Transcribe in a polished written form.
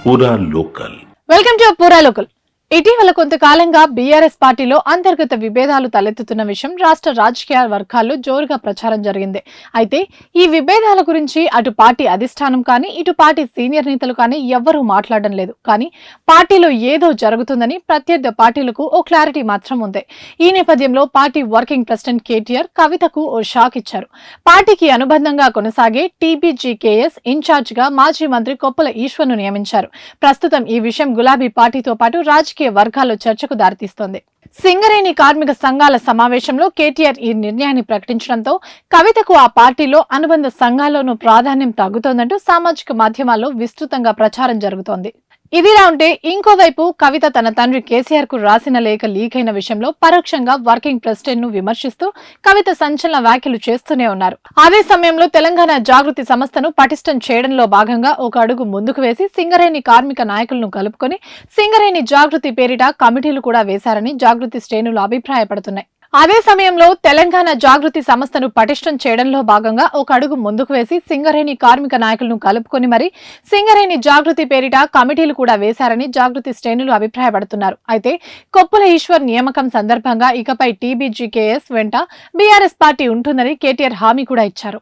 పూరా local. Welcome to పూరా local. ఇటీవల కొంతకాలంగా బీఆర్ఎస్ పార్టీలో అంతర్గత విభేదాలు తలెత్తుతున్న విషయం రాష్ట్ర రాజకీయ వర్గాల్లో జోరుగా ప్రచారం జరిగింది. అయితే ఈ విభేదాల గురించి అటు పార్టీ అధిష్టానం కానీ ఇటు పార్టీ సీనియర్ నేతలు కానీ ఎవ్వరూ మాట్లాడడం లేదు. కానీ పార్టీలో ఏదో జరుగుతుందని ప్రత్యర్థి పార్టీలకు ఓ క్లారిటీ మాత్రం ఉంది. ఈ నేపథ్యంలో పార్టీ వర్కింగ్ ప్రెసిడెంట్ కేటీఆర్ కవితకు ఓ షాక్ ఇచ్చారు. పార్టీకి అనుబంధంగా కొనసాగే టీబీజీకేఎస్ ఇన్ఛార్జ్ గా మాజీ మంత్రి కొప్పుల ఈశ్వర్ను నియమించారు. ప్రస్తుతం ఈ విషయం గులాబీ పార్టీతో పాటు రాజకీయ వర్గాల్లో చర్చకు దారితీస్తోంది. సింగరేణి కార్మిక సంఘాల సమావేశంలో కేటీఆర్ ఈ నిర్ణయాన్ని ప్రకటించడంతో కవితకు ఆ పార్టీలో అనుబంధ సంఘాల్లోనూ ప్రాధాన్యం తగ్గుతోందంటూ సామాజిక మాధ్యమాల్లో విస్తృతంగా ప్రచారం జరుగుతోంది. ఇదిలా ఉంటే ఇంకోవైపు కవిత తన తండ్రి కేసీఆర్ కు రాసిన లేఖ లీక్ అయిన విషయంలో పరోక్షంగా వర్కింగ్ ప్రెసిడెంట్ ను విమర్శిస్తూ కవిత సంచలన వ్యాఖ్యలు చేస్తూనే ఉన్నారు. అదే సమయంలో తెలంగాణ జాగృతి సంస్థను పటిష్టం చేయడంలో భాగంగా ఒక అడుగు ముందుకు వేసి సింగరేణి కార్మిక నాయకులను కలుపుకొని సింగరేణి జాగృతి పేరిట కమిటీలు కూడా వేశారని జాగృతి శ్రేణులు అభిప్రాయపడుతున్నాయి. అదే సమయంలో తెలంగాణ జాగృతి సంస్థను పటిష్టం చేయడంలో భాగంగా ఒక అడుగు ముందుకు వేసి సింగరేణి కార్మిక నాయకులను కలుపుకొని మరి సింగరేణి జాగృతి పేరిట కమిటీలు కూడా వేశారని జాగృతి శ్రేణులు అభిప్రాయపడుతున్నారు. అయితే కొప్పుల ఈశ్వర్ నియామకం సందర్భంగా ఇకపై టీబీజీకేఎస్ వెంట బీఆర్ఎస్ పార్టీ ఉంటుందని కేటీఆర్ హామీ కూడా ఇచ్చారు.